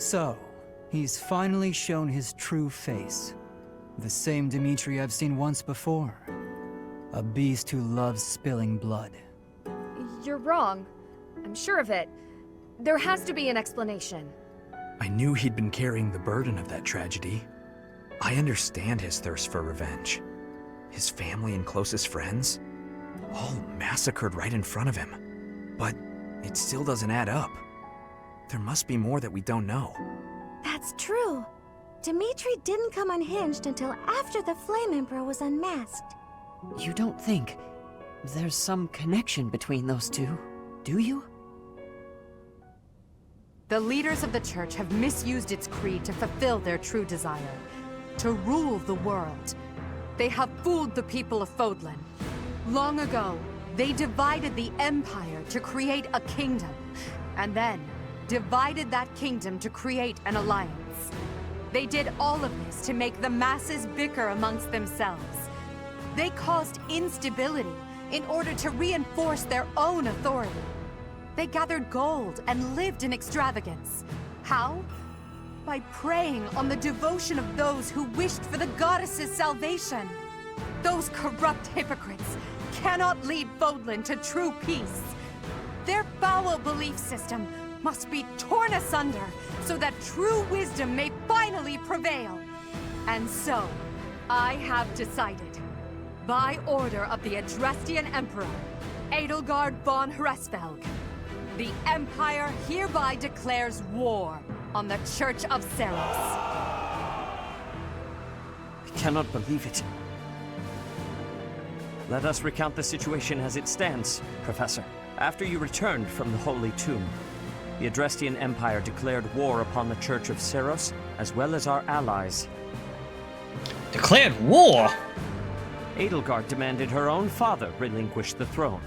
So, he's finally shown his true face. The same Dimitri I've seen once before. A beast who loves spilling blood. You're wrong. I'm sure of it. There has to be an explanation. I knew he'd been carrying the burden of that tragedy. I understand his thirst for revenge. His family and closest friends, all massacred right in front of him. But it still doesn't add up. There must be more that we don't know. That's true. Dimitri didn't come unhinged until after the Flame Emperor was unmasked. You don't think there's some connection between those two, do you? The leaders of the church have misused its creed to fulfill their true desire, to rule the world. They have fooled the people of Fodlan. Long ago, they divided the Empire to create a kingdom, and then divided that kingdom to create an alliance. They did all of this to make the masses bicker amongst themselves. They caused instability in order to reinforce their own authority. They gathered gold and lived in extravagance. How? By preying on the devotion of those who wished for the goddess's salvation. Those corrupt hypocrites cannot lead Fodlan to true peace. Their foul belief system must be torn asunder so that true wisdom may finally prevail. And so, I have decided, by order of the Adrestian Emperor, Edelgard von Hresvelg, the Empire hereby declares war on the Church of Seros. I cannot believe it. Let us recount the situation as it stands, Professor. After you returned from the Holy Tomb, the Adrestian Empire declared war upon the Church of Seros, as well as our allies. Declared war? Edelgard demanded her own father relinquish the throne,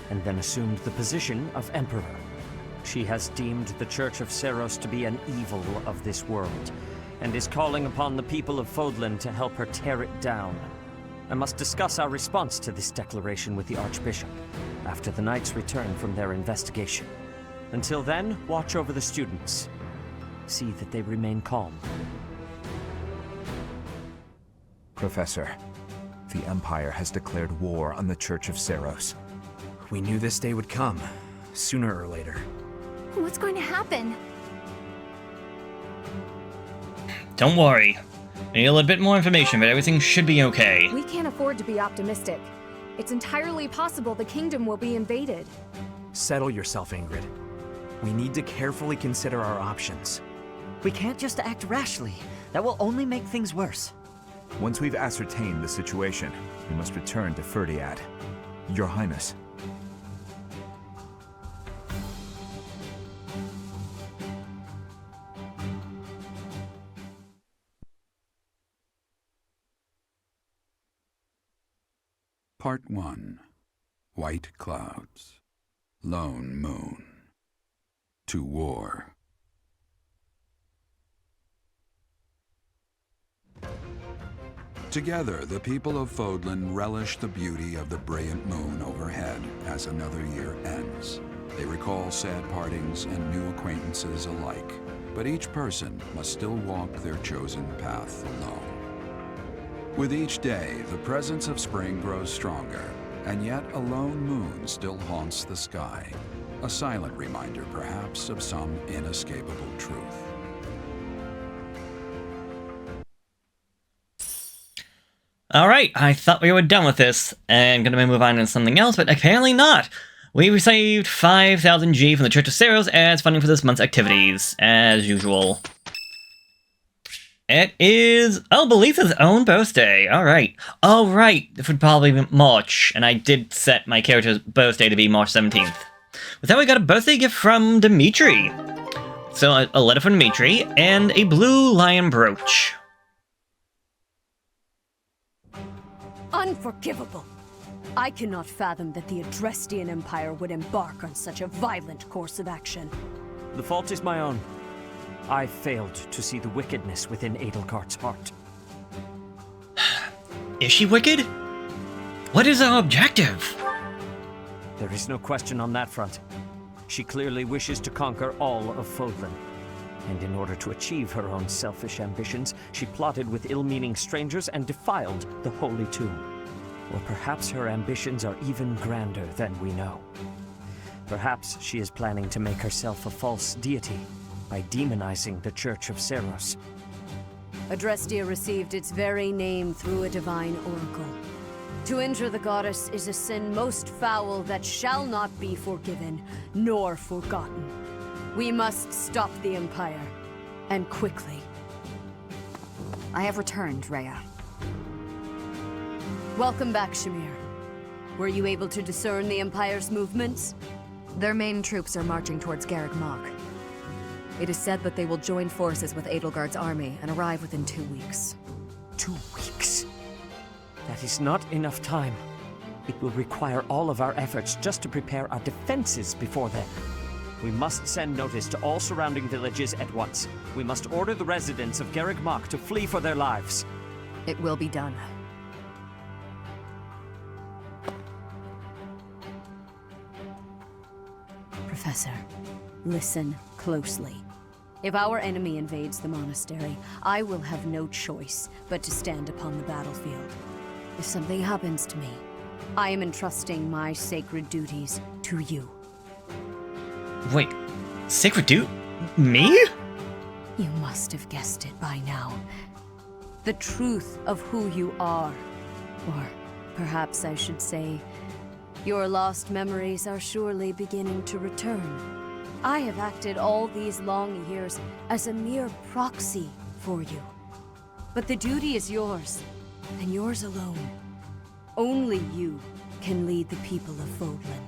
and then assumed the position of Emperor. She has deemed the Church of Seros to be an evil of this world, and is calling upon the people of Fodlan to help her tear it down. I must discuss our response to this declaration with the Archbishop, after the Knights return from their investigation. Until then, watch over the students. See that they remain calm. Professor, the Empire has declared war on the Church of Seros. We knew this day would come, sooner or later. What's going to happen? Don't worry. I need a little bit more information, but everything should be okay. We can't afford to be optimistic. It's entirely possible the kingdom will be invaded. Settle yourself, Ingrid. We need to carefully consider our options. We can't just act rashly. That will only make things worse. Once we've ascertained the situation, we must return to Ferdiad. Your Highness. Part 1. White Clouds. Lone Moon. To war. Together, the people of Fodlan relish the beauty of the brilliant moon overhead as another year ends. They recall sad partings and new acquaintances alike, but each person must still walk their chosen path alone. With each day, the presence of spring grows stronger, and yet a lone moon still haunts the sky, a silent reminder, perhaps, of some inescapable truth. Alright, I thought we were done with this, and gonna move on to something else, but apparently not! We received 5,000 G from the Church of Seros as funding for this month's activities, as usual. It is Elbelisa's own birthday. Alright. Alright, it would probably be March, and I did set my character's birthday to be March 17th. With that, we got a birthday gift from Dimitri. So, a letter from Dimitri, and a blue lion brooch. Unforgivable! I cannot fathom that the Adrestian Empire would embark on such a violent course of action. The fault is my own. I failed to see the wickedness within Edelgard's heart. Is she wicked? What is our objective? There is no question on that front. She clearly wishes to conquer all of Fodlan. And in order to achieve her own selfish ambitions, she plotted with ill-meaning strangers and defiled the holy tomb. Or perhaps her ambitions are even grander than we know. Perhaps she is planning to make herself a false deity by demonizing the Church of Seros. Adrestia received its very name through a divine oracle. To injure the goddess is a sin most foul that shall not be forgiven, nor forgotten. We must stop the Empire, and quickly. I have returned, Rhea. Welcome back, Shamir. Were you able to discern the Empire's movements? Their main troops are marching towards Garreg Mach. It is said that they will join forces with Edelgard's army and arrive within 2 weeks. 2 weeks? That is not enough time. It will require all of our efforts just to prepare our defenses before then. We must send notice to all surrounding villages at once. We must order the residents of Garreg Mach to flee for their lives. It will be done. Professor, listen closely. If our enemy invades the monastery, I will have no choice but to stand upon the battlefield. If something happens to me, I am entrusting my sacred duties to you. Wait, sacred dude? Me? You must have guessed it by now. The truth of who you are. Or perhaps I should say, your lost memories are surely beginning to return. I have acted all these long years as a mere proxy for you. But the duty is yours, and yours alone. Only you can lead the people of Fodlan.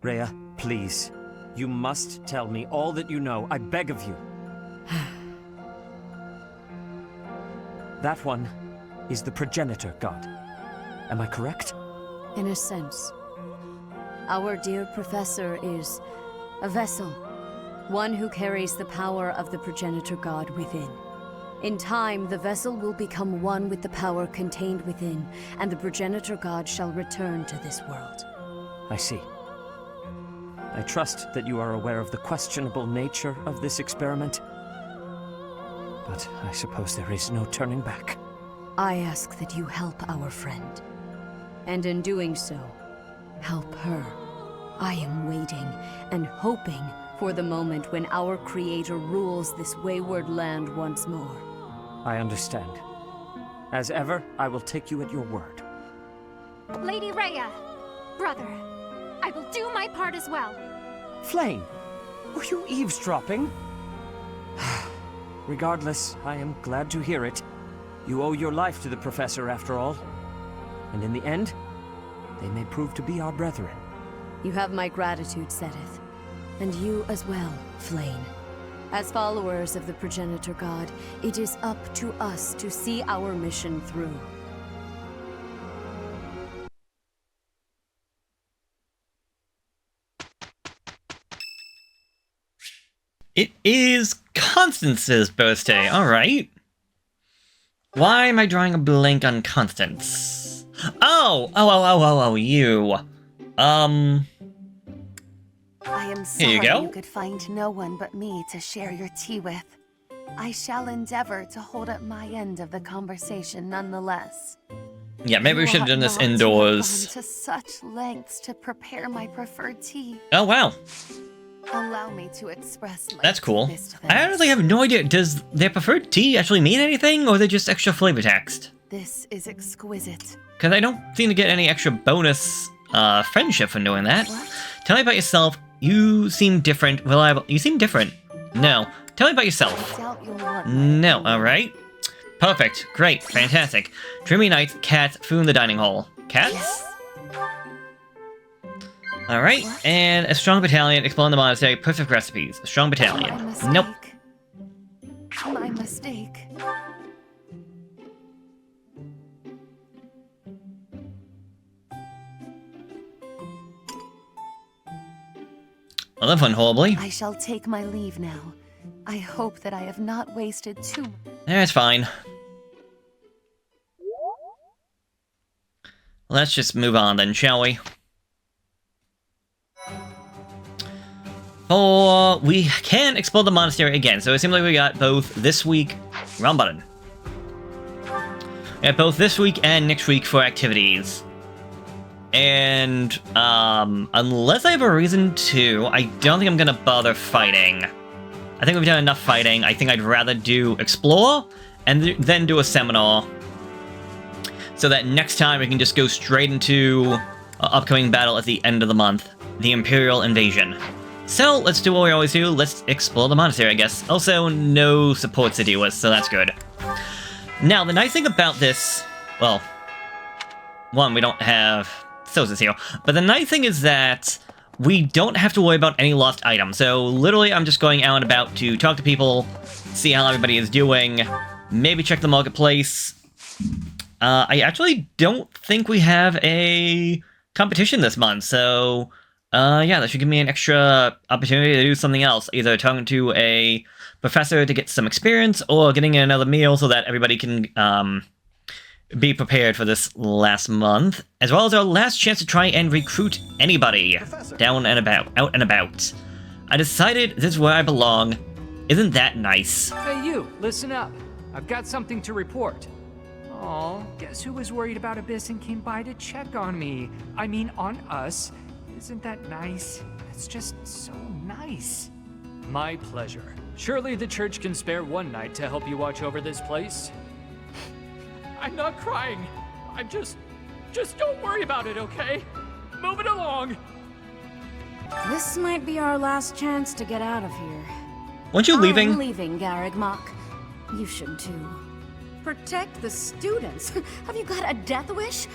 Rhea, please. You must tell me all that you know. I beg of you. That one is the progenitor god. Am I correct? In a sense. Our dear professor is a vessel. One who carries the power of the progenitor god within. In time, the vessel will become one with the power contained within, and the progenitor god shall return to this world. I see. I trust that you are aware of the questionable nature of this experiment. But I suppose there is no turning back. I ask that you help our friend. And in doing so, help her. I am waiting and hoping for the moment when our Creator rules this wayward land once more. I understand. As ever, I will take you at your word. Lady Rhea, brother, I will do my part as well. Flame! Were you eavesdropping? Regardless, I am glad to hear it. You owe your life to the Professor, after all. And in the end, they may prove to be our brethren. You have my gratitude, Sedith. And you as well, Flame. As followers of the progenitor god, it is up to us to see our mission through. It is Constance's birthday, alright. Why am I drawing a blank on Constance? Oh, you. I am sorry Here you go. you could find no one but me to share your tea with. I shall endeavor to hold up my end of the conversation nonetheless. Yeah, maybe we should have done this You ought not to have indoors. gone to such lengths to prepare my preferred tea. Oh, wow. Allow me to express my That's cool. deepest I honestly have no idea. Does their preferred tea actually mean anything, or are they just extra flavor text? This is exquisite. Because I don't seem to get any extra bonus friendship from doing that. What? Tell me about yourself. You seem different. Reliable. You seem different. No. Tell me about I yourself. doubt you'll want my No. opinion. Alright. Perfect. Great. Fantastic. Dreamy nights. Cats. Food in the dining hall. Cats? Yes. Alright. What? And a strong battalion. Explore the monastery. Perfect recipes. A strong My battalion. mistake. Nope. My mistake. Well, that went horribly. I shall take my leave now. I hope that I have not wasted too much. That's fine. Let's just move on then, shall we? Oh, we can explore the monastery again, so it seems like we got both this week... Wrong button. We got both this week and next week for activities. And, unless I have a reason to, I don't think I'm gonna bother fighting. I think we've done enough fighting. I think I'd rather do explore, and then do a seminar. So that next time we can just go straight into an upcoming battle at the end of the month. The Imperial Invasion. So, let's do what we always do. Let's explore the monastery, I guess. Also, no supports to deal with, so that's good. Now, the nice thing about this... Well, one, we don't have... Sosa's here. But the nice thing is that we don't have to worry about any lost items. So, literally, I'm just going out and about to talk to people, see how everybody is doing, maybe check the marketplace. I actually don't think we have a competition this month, so... yeah, that should give me an extra opportunity to do something else. Either talking to a professor to get some experience, or getting another meal so that everybody can be prepared for this last month. As well as our last chance to try and recruit anybody down and about, out and about. I decided this is where I belong. Isn't that nice? Hey you, listen up. I've got something to report. Aw, guess who was worried about Abyss and came by to check on me? I mean, on us. Isn't that nice? It's just so nice. My pleasure. Surely the church can spare one night to help you watch over this place. I'm not crying. I'm just don't worry about it, okay? Move it along. This might be our last chance to get out of here. Weren't you leaving? I'm leaving, Garrigmok. You should too. Protect the students? Have you got a death wish?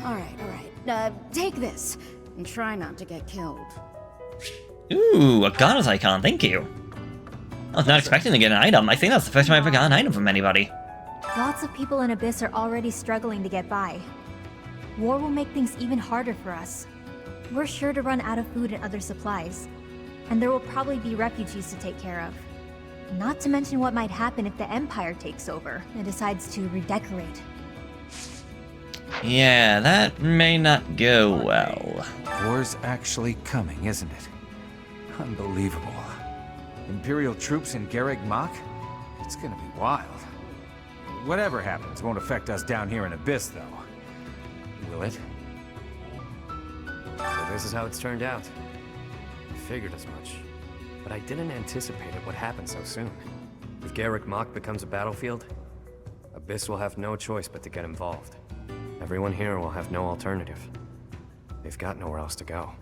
Alright. Take this. And try not to get killed. Ooh, a goddess icon, thank you. I was not expecting to get an item. I think that's the first time I ever got an item from anybody. Lots of people in Abyss are already struggling to get by. War will make things even harder for us. We're sure to run out of food and other supplies. And there will probably be refugees to take care of. Not to mention what might happen if the Empire takes over and decides to redecorate. Yeah, that may not go well. War's actually coming, isn't it? Unbelievable. Imperial troops in Garrigmok? It's gonna be wild. Whatever happens won't affect us down here in Abyss, though. Will it? So this is how it's turned out. I figured as much. But I didn't anticipate it would happen so soon. If Garrigmok becomes a battlefield, Abyss will have no choice but to get involved. Everyone here will have no alternative. They've got nowhere else to go.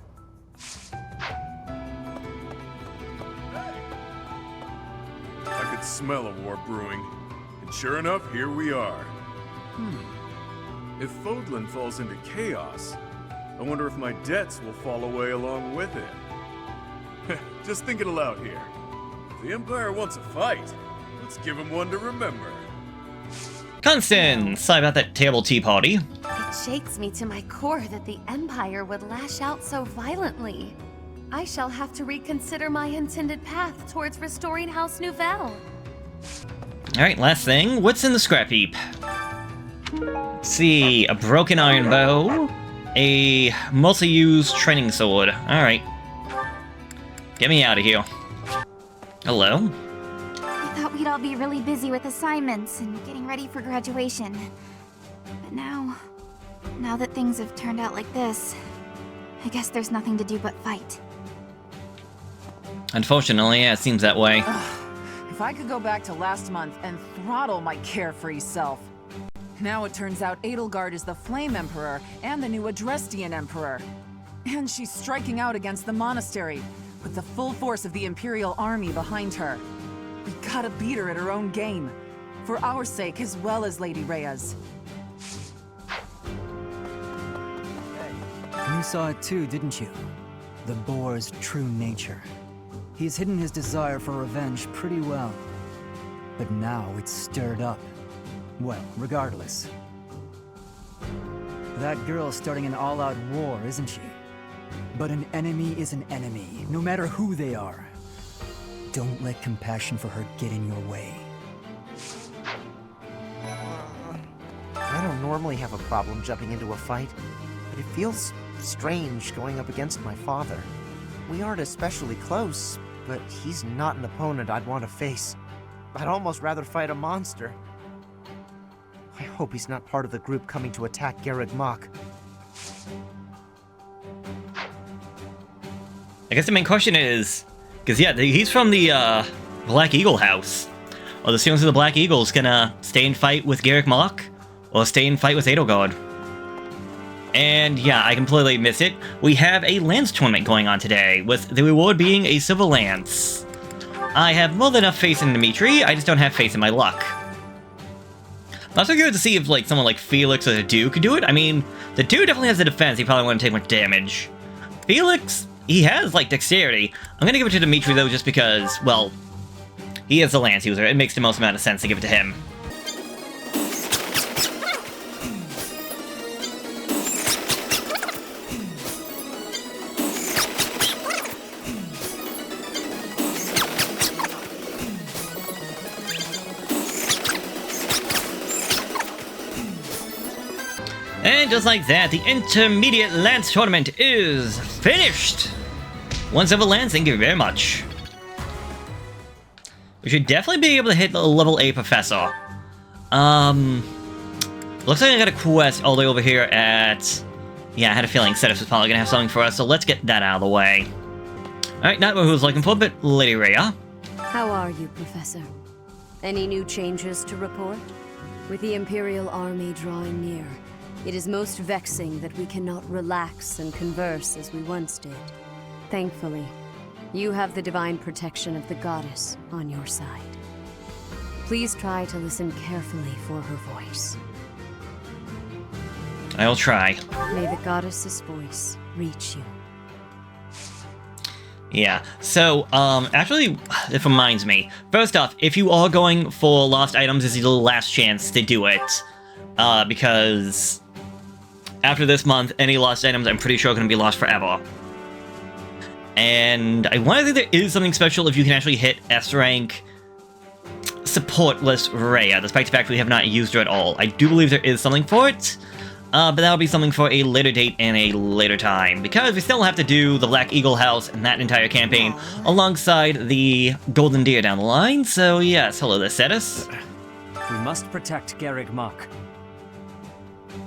I could smell a war brewing. And sure enough, here we are. If Fodlan falls into chaos, I wonder if my debts will fall away along with it. Just thinking aloud here. If the Empire wants a fight, let's give him one to remember. Constance! Sorry about that terrible tea party. It shakes me to my core that the Empire would lash out so violently. I shall have to reconsider my intended path towards restoring House Nouvelle. Alright, last thing. What's in the scrap heap? Let's see. A broken iron bow. A multi-use training sword. Alright. Get me out of here. Hello? I thought we'd all be really busy with assignments and getting ready for graduation. But now that things have turned out like this, I guess there's nothing to do but fight. Unfortunately, yeah, it seems that way. If I could go back to last month and throttle my carefree self. Now it turns out Edelgard is the Flame Emperor and the new Adrestian Emperor. And she's striking out against the monastery, with the full force of the Imperial army behind her. We gotta beat her at her own game, for our sake as well as Lady Rhea's. You saw it too, didn't you? The boar's true nature. He's hidden his desire for revenge pretty well. But now it's stirred up. Well, regardless. That girl's starting an all-out war, isn't she? But an enemy is an enemy, no matter who they are. Don't let compassion for her get in your way. I don't normally have a problem jumping into a fight, but it feels strange going up against my father. We aren't especially close, but he's not an opponent I'd want to face. I'd almost rather fight a monster. I hope he's not part of the group coming to attack Garreg Mach. I guess the main question is, because yeah, he's from the Black Eagle house. Are the students of the Black Eagles gonna stay and fight with Garreg Mach, or stay and fight with Edelgard? And yeah, I completely missed it. We have a lance tournament going on today, with the reward being a silver lance. I have more than enough faith in Dimitri, I just don't have faith in my luck. I'm also curious to see if like someone like Felix or the Duke could do it. I mean, the Duke definitely has the defense, he probably wouldn't take much damage. Felix, he has like dexterity. I'm gonna give it to Dimitri though, just because, well, he is a lance user. It makes the most amount of sense to give it to him. And just like that, the Intermediate Lance Tournament is finished! One silver lance, thank you very much. We should definitely be able to hit the level A professor. Looks like I got a quest all the way over here at... Yeah, I had a feeling Cetus was probably gonna have something for us, so let's get that out of the way. Alright, not what I was looking for, but Lady Rhea. How are you, Professor? Any new changes to report? With the Imperial Army drawing near, it is most vexing that we cannot relax and converse as we once did. Thankfully, you have the divine protection of the goddess on your side. Please try to listen carefully for her voice. I will try. May the goddess's voice reach you. Yeah, so, actually, it reminds me. First off, if you are going for lost items, this is your last chance to do it. Because after this month, any lost items, I'm pretty sure, are going to be lost forever. And I want to think there is something special if you can actually hit S-rank supportless Rhea, despite the fact we have not used her at all. I do believe there is something for it, but that'll be something for a later date and a later time, because we still have to do the Black Eagle house and that entire campaign alongside the Golden Deer down the line, so yes, hello there, Cetus. We must protect Garreg Mach.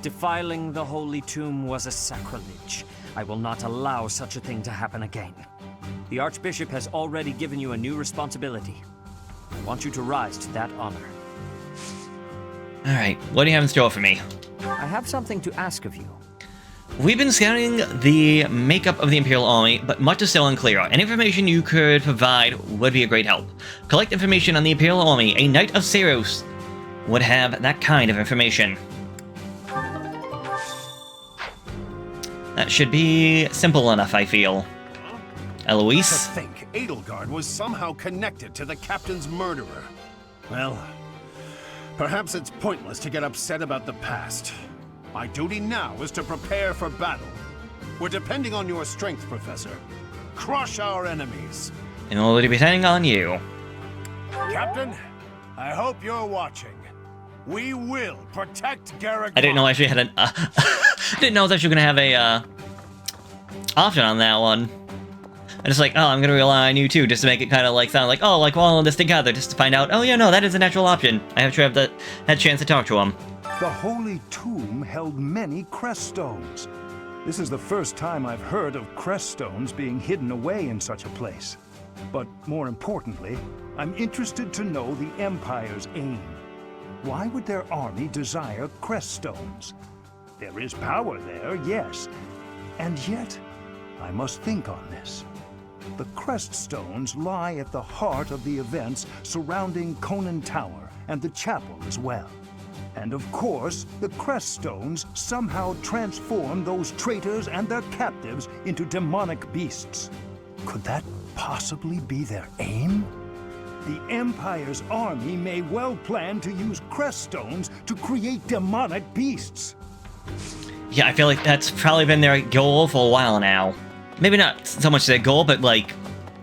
Defiling the Holy Tomb was a sacrilege. I will not allow such a thing to happen again. The Archbishop has already given you a new responsibility. I want you to rise to that honor. Alright, what do you have in store for me? I have something to ask of you. We've been scouting the makeup of the Imperial Army, but much is still unclear. Any information you could provide would be a great help. Collect information on the Imperial Army. A Knight of Ceros would have that kind of information. That should be simple enough, I feel. Eloise? To think Edelgard was somehow connected to the captain's murderer. Well, perhaps it's pointless to get upset about the past. My duty now is to prepare for battle. We're depending on your strength, Professor. Crush our enemies. In order to be depending on you. Captain, I hope you're watching. We will protect Garreg. I didn't know I actually had an... I didn't know I was actually going to have a option on that one. I'm just like, oh, I'm going to rely on you too, just to make it kind of like sound like, oh, like we're all in this together, just to find out, oh yeah, no, that is a natural option. I have to have that chance to talk to him. The Holy Tomb held many crest stones. This is the first time I've heard of crest stones being hidden away in such a place. But more importantly, I'm interested to know the Empire's aim. Why would their army desire crest stones? There is power there, yes. And yet, I must think on this. The crest stones lie at the heart of the events surrounding Conan Tower and the chapel as well. And of course, the crest stones somehow transform those traitors and their captives into demonic beasts. Could that possibly be their aim? The Empire's army may well plan to use crest stones to create demonic beasts. Yeah, I feel like that's probably been their goal for a while now. Maybe not so much their goal, but like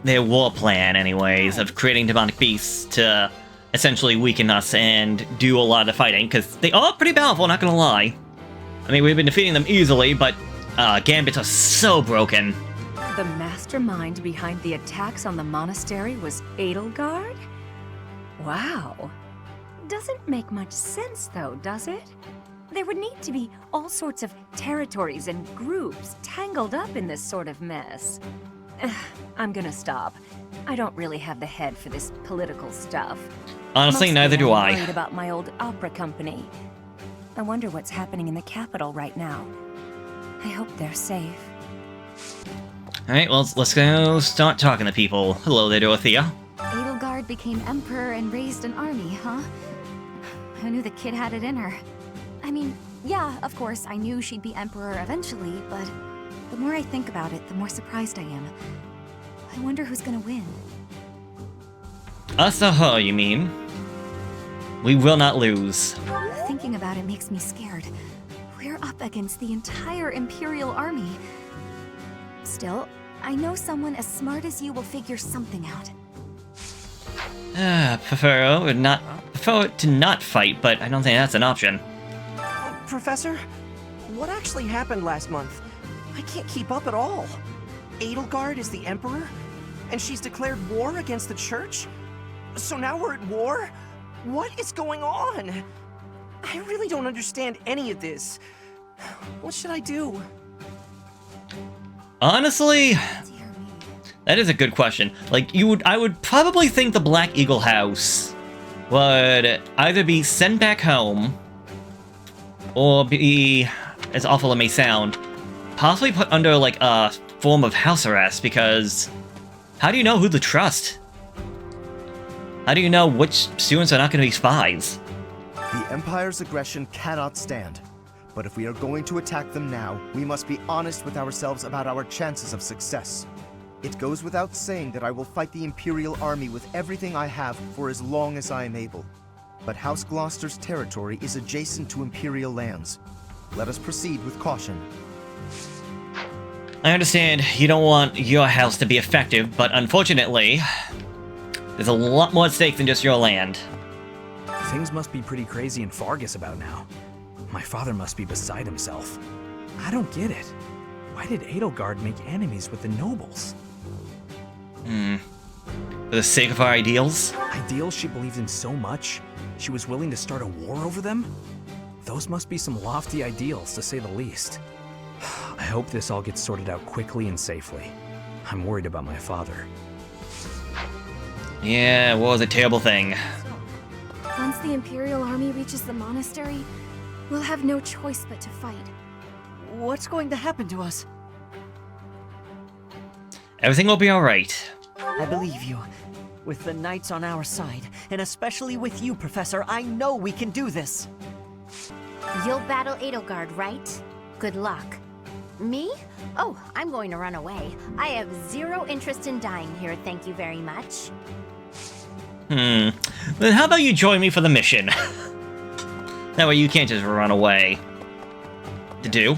their war plan anyways, of creating demonic beasts to essentially weaken us and do a lot of the fighting, because they are pretty powerful, not gonna lie. I mean, we've been defeating them easily, but gambits are so broken. The mastermind behind the attacks on the monastery was Edelgard? Wow. Doesn't make much sense, though, does it? There would need to be all sorts of territories and groups tangled up in this sort of mess. I'm gonna stop. I don't really have the head for this political stuff. Honestly, Mostly neither do I'm I. worried about my old opera company. I wonder what's happening in the capital right now. I hope they're safe. Alright, well, let's go start talking to people. Hello there, Dorothea. Edelgard became emperor and raised an army, huh? Who knew the kid had it in her? I mean, yeah, of course, I knew she'd be emperor eventually, but the more I think about it, the more surprised I am. I wonder who's gonna win. Us or her, you mean? We will not lose. Thinking about it makes me scared. We're up against the entire Imperial army. Still, I know someone as smart as you will figure something out. Prefer to not fight, but I don't think that's an option. Professor, what actually happened last month? I can't keep up at all. Edelgard is the Emperor, and she's declared war against the Church? So now we're at war? What is going on? I really don't understand any of this. What should I do? Honestly, that is a good question. Like, I would probably think the Black Eagle House would either be sent back home, or be, as awful it may sound, possibly put under, like, a form of house arrest, because how do you know who to trust? How do you know which students are not going to be spies? The Empire's aggression cannot stand. But if we are going to attack them now, we must be honest with ourselves about our chances of success. It goes without saying that I will fight the Imperial army with everything I have for as long as I am able. But House Gloucester's territory is adjacent to Imperial lands. Let us proceed with caution. I understand you don't want your house to be effective, but unfortunately, there's a lot more at stake than just your land. Things must be pretty crazy in Fargus about now. My father must be beside himself. I don't get it. Why did Edelgard make enemies with the nobles? For the sake of our ideals? Ideals she believed in so much, she was willing to start a war over them? Those must be some lofty ideals, to say the least. I hope this all gets sorted out quickly and safely. I'm worried about my father. Yeah, war was a terrible thing. Once the Imperial army reaches the monastery, we'll have no choice but to fight. What's going to happen to us? Everything will be alright. I believe you. With the knights on our side, and especially with you, Professor, I know we can do this. You'll battle Edelgard, right? Good luck. Me? Oh, I'm going to run away. I have zero interest in dying here, thank you very much. Then how about you join me for the mission? That way you can't just run away. To do?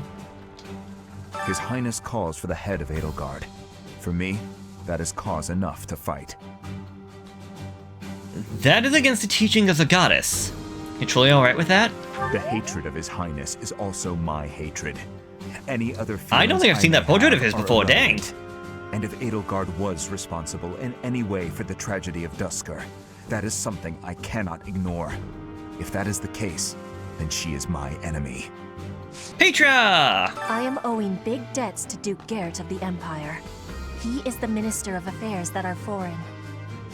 His Highness calls for the head of Edelgard. For me, that is cause enough to fight. That is against the teaching of the goddess. You truly alright with that? The hatred of His Highness is also my hatred. Any other feelings I don't think I've seen that portrait of his before, dang. And if Edelgard was responsible in any way for the tragedy of Duscur, that is something I cannot ignore. If that is the case, then she is my enemy. Petra! I am owing big debts to Duke Garrett of the Empire. He is the Minister of Affairs that are foreign.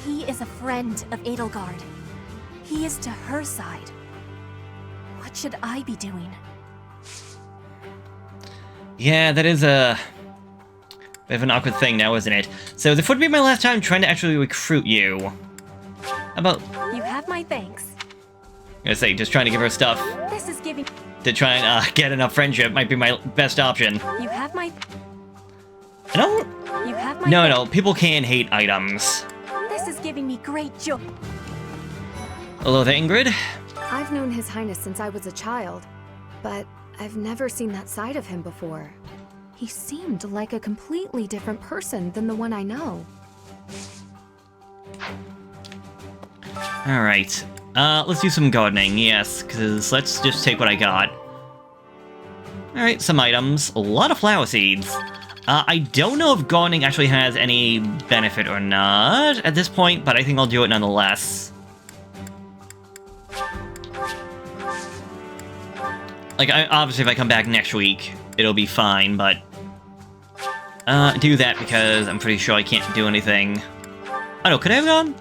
He is a friend of Edelgard. He is to her side. What should I be doing? Yeah, that is a bit of an awkward thing now, isn't it? So this would be my last time trying to actually recruit you. How about... You have my thanks. I'm gonna say, just trying to give her stuff This is giving... to try and get enough friendship might be my best option. You have my... I don't... You have my... No, people can hate items. This is giving me great joy. Hello there, Ingrid. I've known His Highness since I was a child, but I've never seen that side of him before. He seemed like a completely different person than the one I know. Alright. Let's do some gardening, yes, because let's just take what I got. Alright, some items. A lot of flower seeds. I don't know if gardening actually has any benefit or not at this point, but I think I'll do it nonetheless. Like, obviously if I come back next week, it'll be fine, but... do that because I'm pretty sure I can't do anything. Oh no, could I have gone?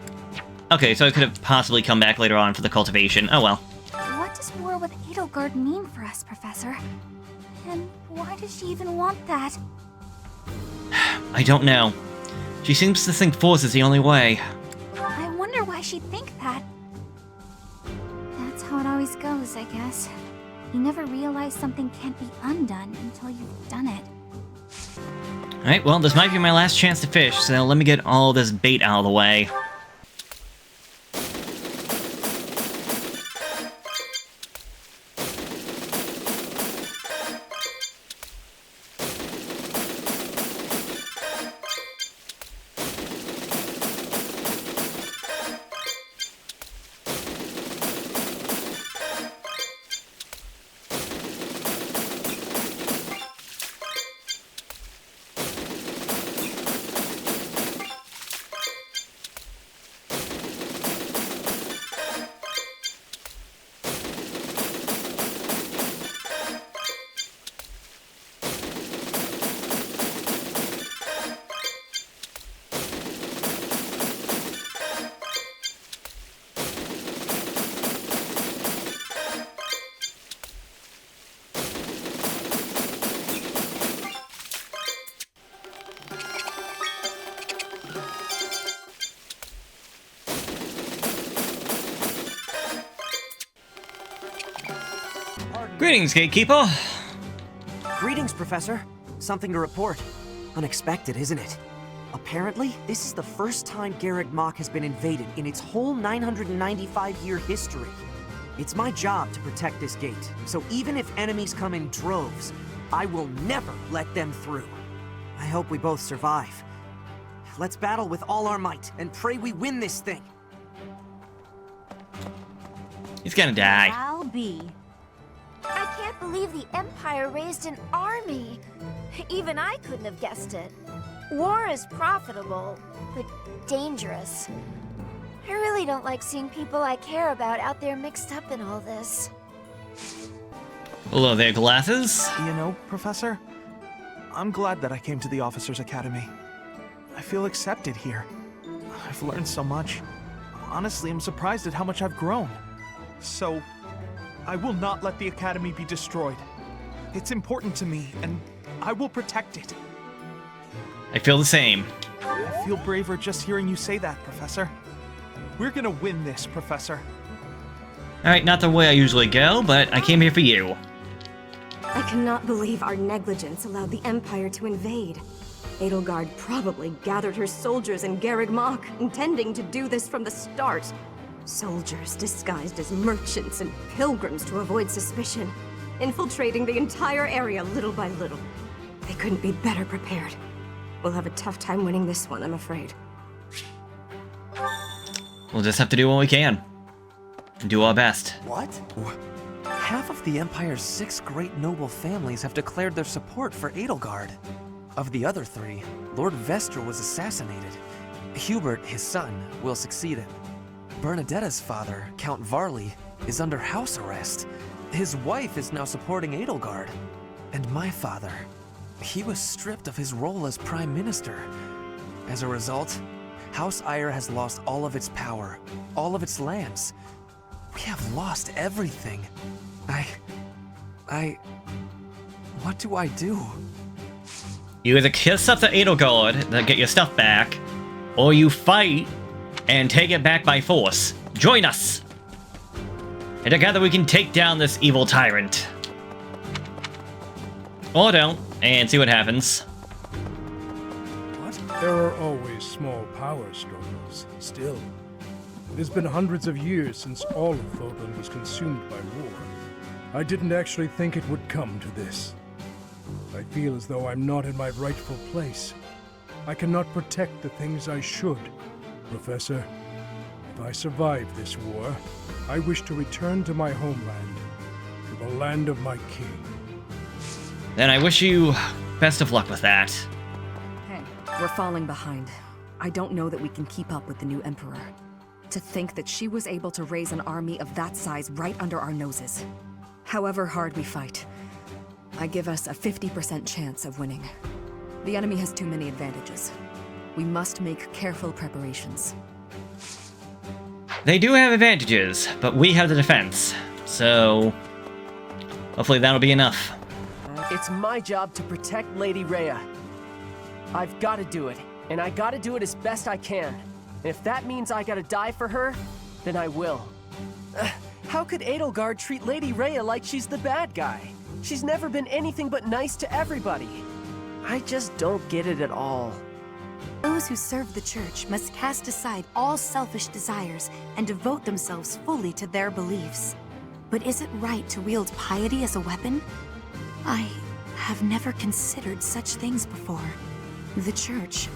Okay, so I could have possibly come back later on for the cultivation. Oh well. What does war with Edelgard mean for us, Professor? And why does she even want that? I don't know. She seems to think force is the only way. I wonder why she'd think that. That's how it always goes, I guess. You never realize something can't be undone until you've done it. Alright, well, this might be my last chance to fish, so let me get all this bait out of the way. Greetings, Gatekeeper. Greetings, Professor. Something to report. Unexpected, isn't it? Apparently, this is the first time Garreg Mach has been invaded in its whole 995-year history. It's my job to protect this gate, so even if enemies come in droves, I will never let them through. I hope we both survive. Let's battle with all our might, and pray we win this thing. He's gonna die. I'll be. I can't believe the Empire raised an army. Even I couldn't have guessed it. War is profitable, but dangerous. I really don't like seeing people I care about out there mixed up in all this. Hello there, glasses. You know, Professor, I'm glad that I came to the Officers Academy. I feel accepted here. I've learned so much. Honestly, I'm surprised at how much I've grown. So, I will not let the Academy be destroyed. It's important to me, and I will protect it. I feel the same. I feel braver just hearing you say that, Professor. We're gonna win this, Professor. Alright, not the way I usually go, but I came here for you. I cannot believe our negligence allowed the Empire to invade. Edelgard probably gathered her soldiers in Garreg Mach, intending to do this from the start. Soldiers disguised as merchants and pilgrims to avoid suspicion, infiltrating the entire area little by little. They couldn't be better prepared. We'll have a tough time winning this one, I'm afraid. We'll just have to do what we can. Do our best. What? Half of the Empire's 6 great noble families have declared their support for Edelgard. Of the other 3, Lord Vestra was assassinated. Hubert, his son, will succeed him. Bernadetta's father, Count Varley, is under house arrest. His wife is now supporting Edelgard. And my father, he was stripped of his role as Prime Minister. As a result, House Eyre has lost all of its power, all of its lands. We have lost everything. What do I do? You either kiss up the Edelgard to get your stuff back, or you fight and take it back by force. Join us! And together we can take down this evil tyrant. Or don't, and see what happens. There are always small power struggles, still. It has been hundreds of years since all of Fodlan was consumed by war. I didn't actually think it would come to this. I feel as though I'm not in my rightful place. I cannot protect the things I should. Professor, if I survive this war, I wish to return to my homeland, to the land of my king. Then I wish you best of luck with that. Hey, we're falling behind. I don't know that we can keep up with the new Emperor. To think that she was able to raise an army of that size right under our noses. However hard we fight, I give us a 50% chance of winning. The enemy has too many advantages. We must make careful preparations. They do have advantages, but we have the defense. So hopefully that'll be enough. It's my job to protect Lady Rhea. I've got to do it, and I got to do it as best I can. And if that means I gotta die for her, then I will. How could Edelgard treat Lady Rhea like she's the bad guy? She's never been anything but nice to everybody. I just don't get it at all. Those who serve the church must cast aside all selfish desires and devote themselves fully to their beliefs. But is it right to wield piety as a weapon? I have never considered such things before. The church,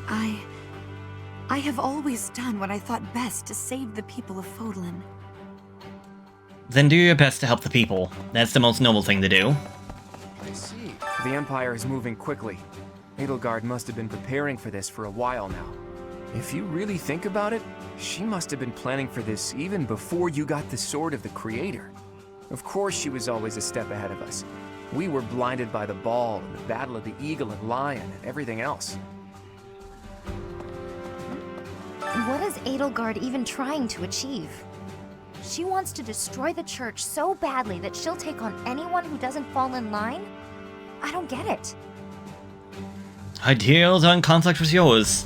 I have always done what I thought best to save the people of Fodlan. Then do your best to help the people. That's the most noble thing to do. I see. The Empire is moving quickly. Edelgard must have been preparing for this for a while now. If you really think about it, she must have been planning for this even before you got the Sword of the Creator. Of course she was always a step ahead of us. We were blinded by the ball and the Battle of the Eagle and Lion and everything else. What is Edelgard even trying to achieve? She wants to destroy the church so badly that she'll take on anyone who doesn't fall in line? I don't get it. Ideals are in conflict with yours.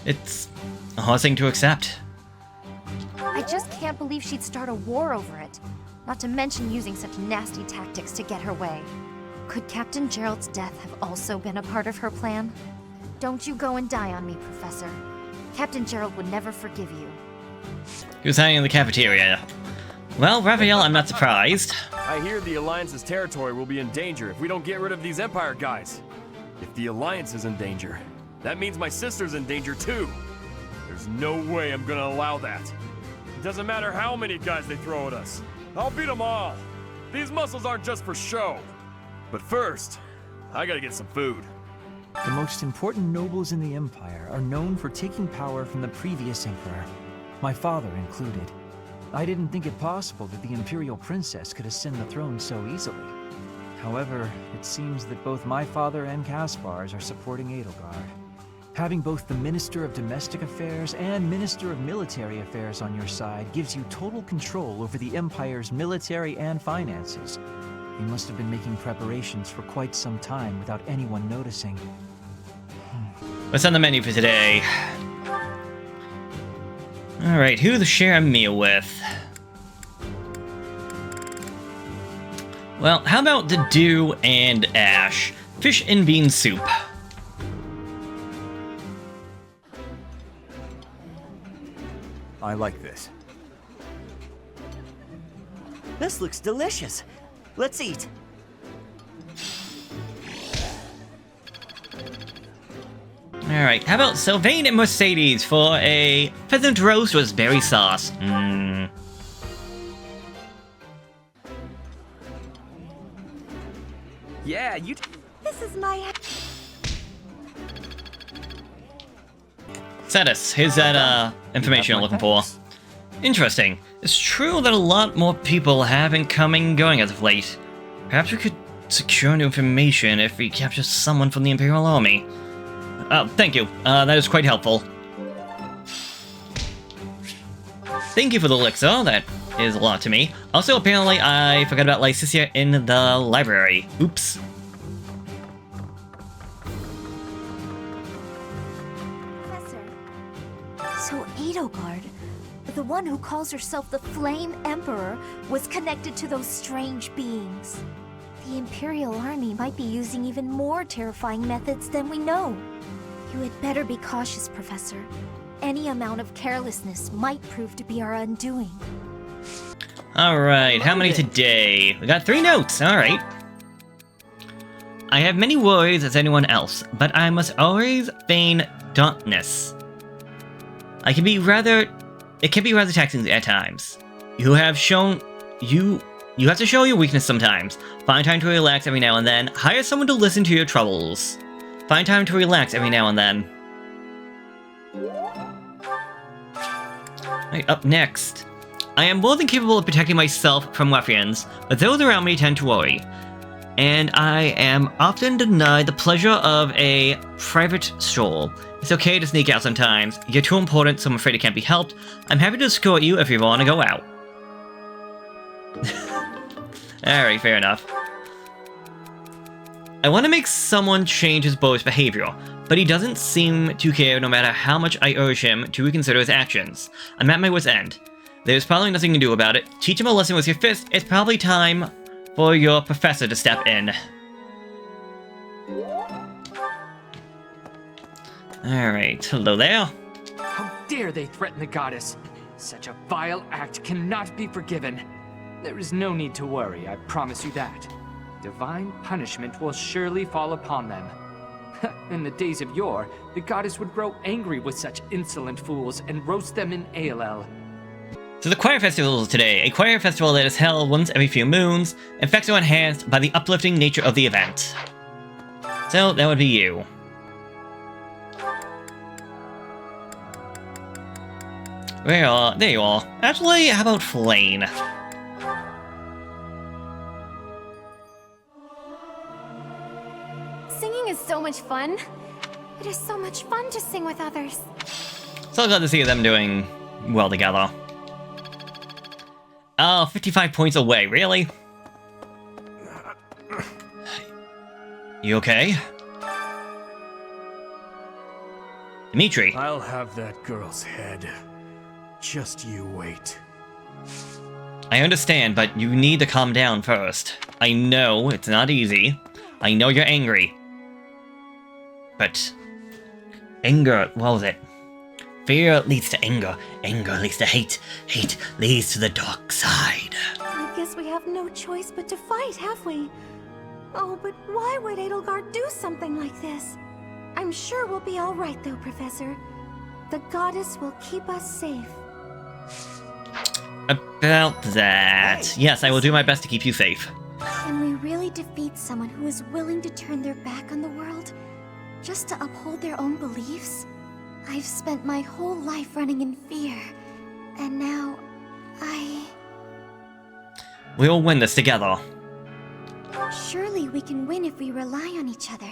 It's a hard thing to accept. I just can't believe she'd start a war over it. Not to mention using such nasty tactics to get her way. Could Captain Gerald's death have also been a part of her plan? Don't you go and die on me, Professor. Captain Gerald would never forgive you. He was hiding in the cafeteria. Well, Raphael, I'm not surprised. I hear the Alliance's territory will be in danger if we don't get rid of these Empire guys. If the Alliance is in danger, that means my sister's in danger too. There's no way I'm gonna allow that. It doesn't matter how many guys they throw at us. I'll beat them all. These muscles aren't just for show. But first, I gotta get some food. The most important nobles in the Empire are known for taking power from the previous Emperor, my father included. I didn't think it possible that the Imperial Princess could ascend the throne so easily. However, it seems that both my father and Caspar's are supporting Edelgard. Having both the Minister of Domestic Affairs and Minister of Military Affairs on your side gives you total control over the Empire's military and finances. You must have been making preparations for quite some time without anyone noticing. What's on the menu for today? Alright, who to share a meal with? Well, how about the Dew and Ash? Fish and bean soup. I like this. This looks delicious. Let's eat. Alright, how about Sylvain and Mercedes for a pheasant roast with berry sauce? Yeah, This is my... Satis, here's that information you're looking for. Interesting. It's true that a lot more people have been coming and going as of late. Perhaps we could secure new information if we capture someone from the Imperial Army. Thank you. That is quite helpful. Thank you for the elixir. That is a lot to me. Also, apparently, I forgot about Lycicia in the library. Oops. So Edelgard, the one who calls herself the Flame Emperor, was connected to those strange beings. The Imperial Army might be using even more terrifying methods than we know. You had better be cautious, Professor. Any amount of carelessness might prove to be our undoing. Alright, how many today? We got 3 notes, alright. I have many worries as anyone else, but I must always feign dauntlessness. I can be rather it can be rather taxing at times. You have to show your weakness sometimes. Find time to relax every now and then. Hire someone to listen to your troubles. Find time to relax every now and then. Right, up next. I am more than capable of protecting myself from ruffians, but those around me tend to worry. And I am often denied the pleasure of a private stroll. It's okay to sneak out sometimes. You're too important, so I'm afraid it can't be helped. I'm happy to escort you if you want to go out. Alright, fair enough. I want to make someone change his boyish behavior, but he doesn't seem to care no matter how much I urge him to reconsider his actions. I'm at my wit's end. There's probably nothing you can do about it. Teach him a lesson with your fist. It's probably time for your professor to step in. Alright, hello there. How dare they threaten the goddess? Such a vile act cannot be forgiven. There is no need to worry, I promise you that. Divine punishment will surely fall upon them. In the days of yore, the goddess would grow angry with such insolent fools and roast them in ALL. So the choir festival is today, a choir festival that is held once every few moons. Effects are enhanced by the uplifting nature of the event. So that would be you. There you are. Actually, how about Flane? Singing is so much fun. It is so much fun to sing with others. So glad to see them doing well together. Oh, 55 points away, really? You okay? Dimitri. I'll have that girl's head. Just you wait. I understand, but you need to calm down first. I know it's not easy. I know you're angry. But anger, what was it? Fear leads to anger. Anger leads to hate. Hate leads to the dark side. I guess we have no choice but to fight, have we? Oh, but why would Edelgard do something like this? I'm sure we'll be all right, though, Professor. The goddess will keep us safe. About that. Yes, I will do my best to keep you safe. Can we really defeat someone who is willing to turn their back on the world just to uphold their own beliefs? I've spent my whole life running in fear, and now We'll win this together. Surely we can win if we rely on each other.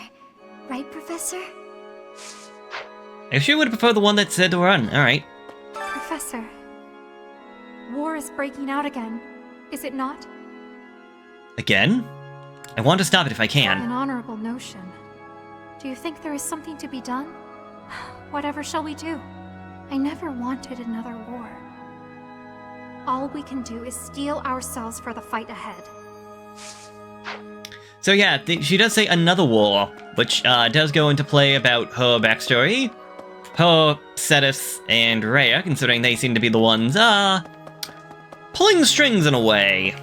Right, Professor? I sure would prefer the one that said to run. Alright. Professor, war is breaking out again, is it not? Again? I want to stop it if I can. An honorable notion. Do you think there is something to be done? Whatever shall we do? I never wanted another war. All we can do is steel ourselves for the fight ahead. So yeah, she does say another war, which does go into play about her backstory. Her, Cetus, and Rhea, considering they seem to be the ones, pulling the strings in a way.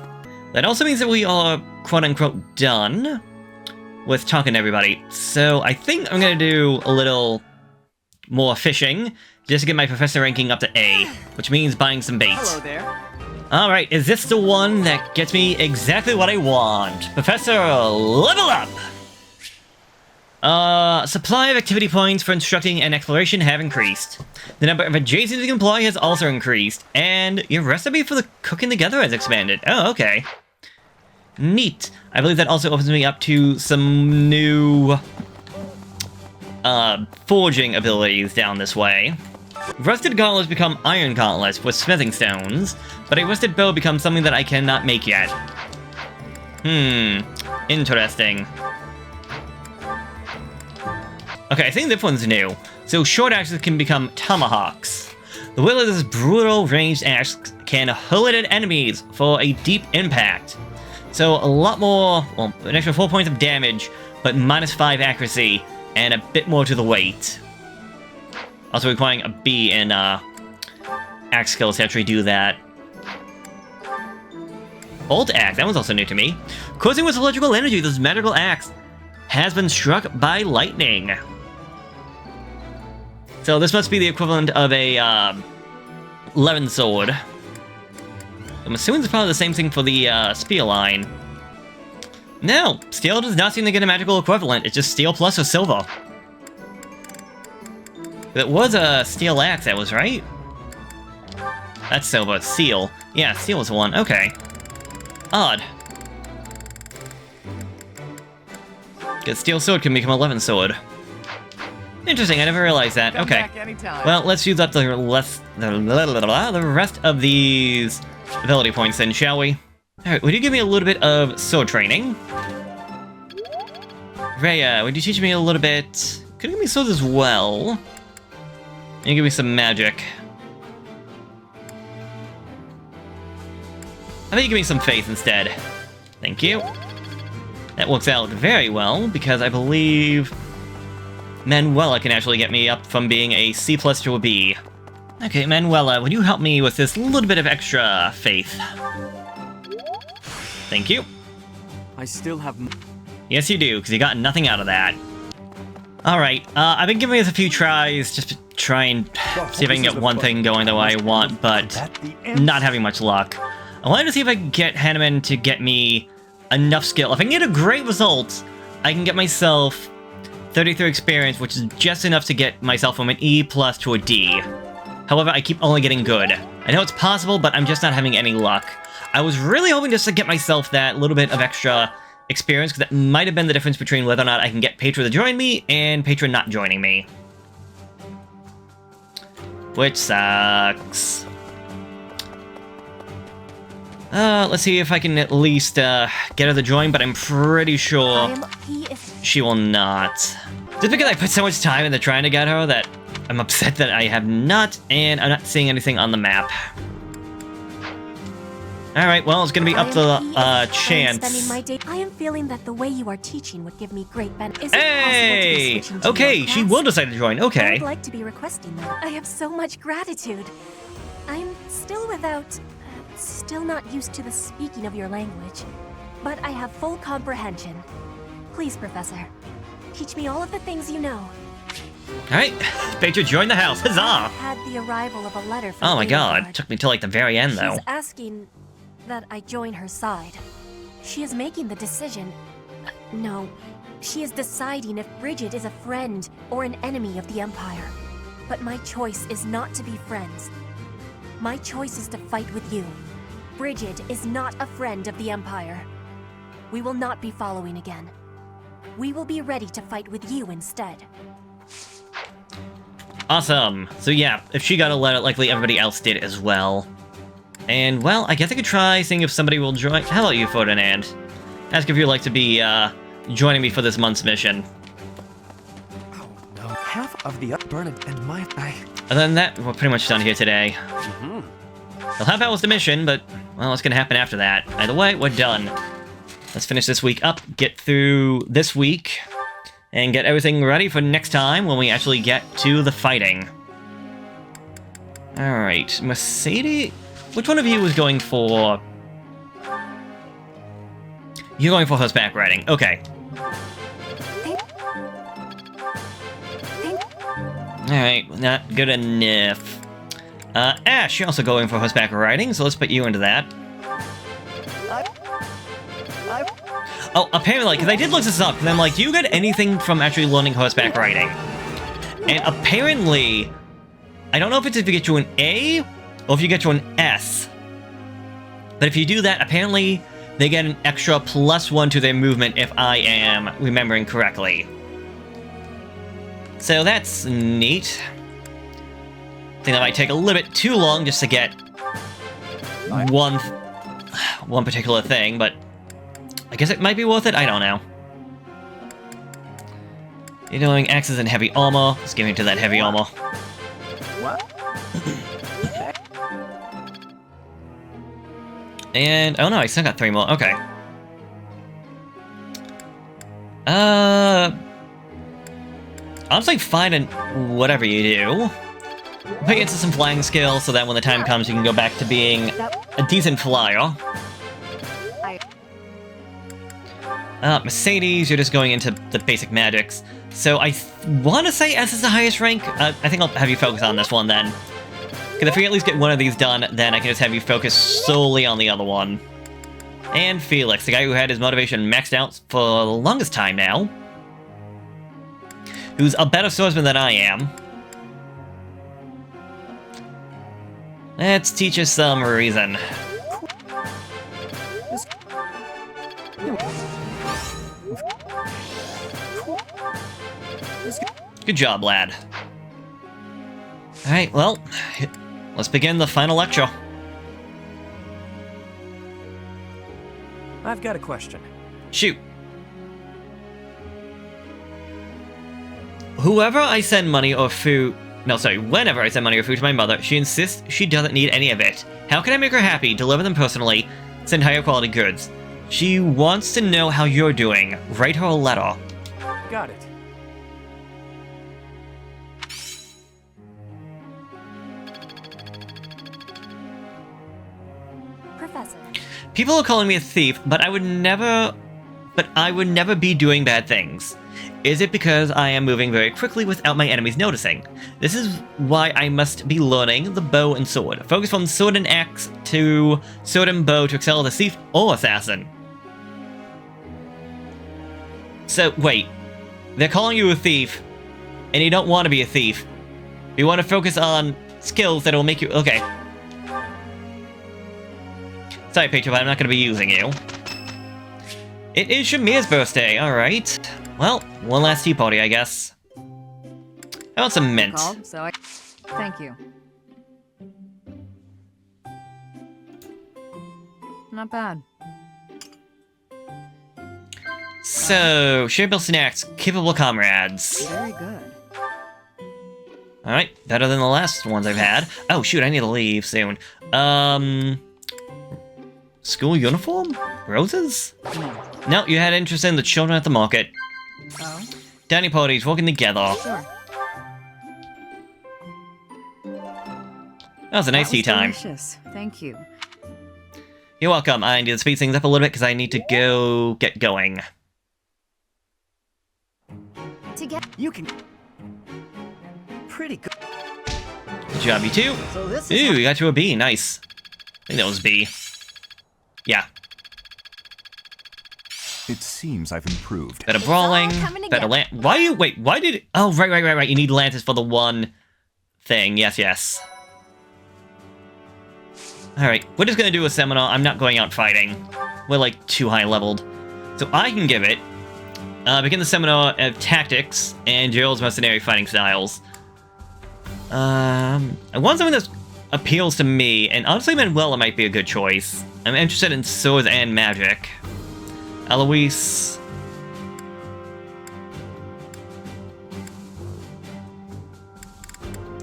That also means that we are, quote-unquote, done with talking to everybody. So I think I'm gonna do a little more fishing, just to get my professor ranking up to A, which means buying some bait. Hello there. Alright, is this the one that gets me exactly what I want? Professor, level up! Supply of activity points for instructing and exploration have increased. The number of adjacents you can employ has also increased, and your recipe for the cooking together has expanded. Oh, okay. Neat. I believe that also opens me up to some new forging abilities down this way. Rusted gauntlets become iron gauntlets with smithing stones, but a rusted bow becomes something that I cannot make yet. Interesting. Okay, I think this one's new. So short axes can become tomahawks. The wield of this brutal ranged axe can hurl it at enemies for a deep impact. So a lot more, well, an extra 4 points of damage, but -5 accuracy, and a bit more to the weight. Also requiring a B in axe skills to actually do that. Bolt axe, that one's also new to me. Coursing with electrical energy, this magical axe has been struck by lightning. So this must be the equivalent of a 11 sword. I'm assuming it's probably the same thing for the spear line. No, steel does not seem to get a magical equivalent. It's just steel plus or silver. It was a steel axe, that was right. That's silver. Steel. Yeah, steel was one. Okay. Odd. Because steel sword can become 11 sword. Interesting, I never realized that. Okay. Well, let's use up the rest of these ability points then, shall we? Alright, would you give me a little bit of sword training? Rhea, would you teach me a little bit? Could you give me swords as well? And give me some magic. How about you give me some faith instead? Thank you. That works out very well, because I believe Manuela can actually get me up from being a C+ to a B. Okay, Manuela, would you help me with this little bit of extra faith? Thank you. I still have... Yes, you do, because you got nothing out of that. Alright, I've been giving this a few tries just to try and see if I can get one thing going the way I want, but not having much luck. I wanted to see if I could get Hanneman to get me enough skill. If I can get a great result, I can get myself 33 experience, which is just enough to get myself from an E+ to a D. However, I keep only getting good. I know it's possible, but I'm just not having any luck. I was really hoping just to get myself that little bit of extra experience, because that might have been the difference between whether or not I can get Petra to join me and Petra not joining me. Which sucks. Let's see if I can at least get her to join, but I'm pretty sure she will not. Just because I put so much time into trying to get her that I'm upset that I have not, and I'm not seeing anything on the map. Alright, well, it's gonna be up to Chance. I am feeling that the way you are teaching would give me great benefit. Hey! Okay, she will decide to join, I okay. would like to be requesting that. I have so much gratitude. I'm still not used to the speaking of your language, but I have full comprehension. Please, Professor, teach me all of the things you know. Alright, Petra, join the house, huzzah! I had the arrival of a letter from Oh my god, Edelgard. took me till like the very end though. She's asking that I join her side. She is making the decision. No, she is deciding if Bridget is a friend or an enemy of the Empire. But my choice is not to be friends. My choice is to fight with you. Bridget is not a friend of the Empire. We will not be following again. We will be ready to fight with you instead. Awesome. So yeah, if she got a letter, likely everybody else did as well. And, well, I guess I could try seeing if somebody will join. How about you, Ferdinand? Ask if you'd like to be, joining me for this month's mission. Oh, no. Half of the Bernard and my... Other than that, we're pretty much done here today. Well, half that was the mission, but, well, what's gonna happen after that? Either way, we're done. Let's finish this week up, get through this week, and get everything ready for next time when we actually get to the fighting. Alright, Mercedes... Which one of you was going for... You're going for horseback riding, okay. Alright, not good enough. Ash, you're also going for horseback riding, so let's put you into that. Oh, apparently, because I did look this up, and I'm like, do you get anything from actually learning horseback riding? And apparently, I don't know if it's if you get to an A, or if you get to an S. But if you do that, apparently, they get an extra +1 to their movement if I am remembering correctly. So that's neat. I think that might take a little bit too long just to get one particular thing, but I guess it might be worth it, I don't know. You're doing axes and heavy armor. Let's get into that heavy armor. And, oh no, I still got 3 more, okay. Honestly, fine and whatever you do. Put you into some flying skills so that when the time comes you can go back to being a decent flyer. Mercedes, you're just going into the basic magics. So I want to say S is the highest rank. I think I'll have you focus on this one then. Because if we at least get one of these done, then I can just have you focus solely on the other one. And Felix, the guy who had his motivation maxed out for the longest time now. Who's a better swordsman than I am. Let's teach us some reason. Good job, lad. Alright, well, let's begin the final lecture. I've got a question. Shoot. Whenever I send money or food to my mother, she insists she doesn't need any of it. How can I make her happy, deliver them personally, send higher quality goods? She wants to know how you're doing. Write her a letter. Got it. Professor. People are calling me a thief, but I would never be doing bad things. Is it because I am moving very quickly without my enemies noticing? This is why I must be learning the bow and sword. Focus from sword and axe to sword and bow to excel as a thief or assassin. So, wait. They're calling you a thief, and you don't want to be a thief. You want to focus on skills that will make you... Okay. Sorry, Patron, but I'm not going to be using you. It is Shamir's birthday, alright. Well, one last tea party, I guess. How about some mint? Thank you. Not bad. So, shareable snacks, capable comrades. Very good. Alright, better than the last ones I've had. Oh shoot, I need to leave soon. School uniform? Roses? No, you had interest in the children at the market. Oh? Dining parties, working together. Sure. That was a nice tea time. Delicious. Thank you. You're welcome. I need to speed things up a little bit because I need to go get going. You can... Pretty good. Good job, you two. So this Ooh, is you got to a B. Nice. I think that was B. Yeah. It seems I've improved. Better brawling, better land. Why you wait? Why did? Oh, right. You need lances for the one thing. Yes. All right, we're just gonna do a seminar. I'm not going out fighting. We're like too high leveled, so I can give it. Begin the seminar of tactics and Gerald's mercenary fighting styles. I want something that appeals to me, and honestly, Manuela might be a good choice. I'm interested in swords and magic. Eloise.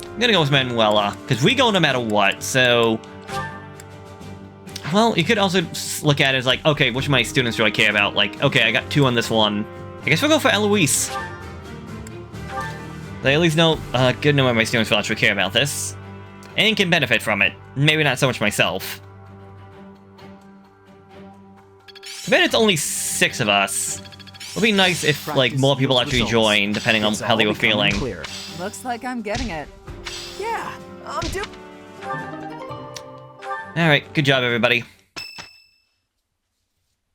I'm gonna go with Manuela, because we go no matter what, so... Well, you could also look at it as like, okay, which of my students do I care about? Like, okay, I got 2 on this one. I guess we'll go for Eloise. They at least know a good number of my students will actually care about this. And can benefit from it. Maybe not so much myself. I bet it's only 6 of us. It would be nice if, like, more people actually joined, depending on how they were feeling. Looks like I'm getting it. Yeah, I'm doing... Alright, good job, everybody.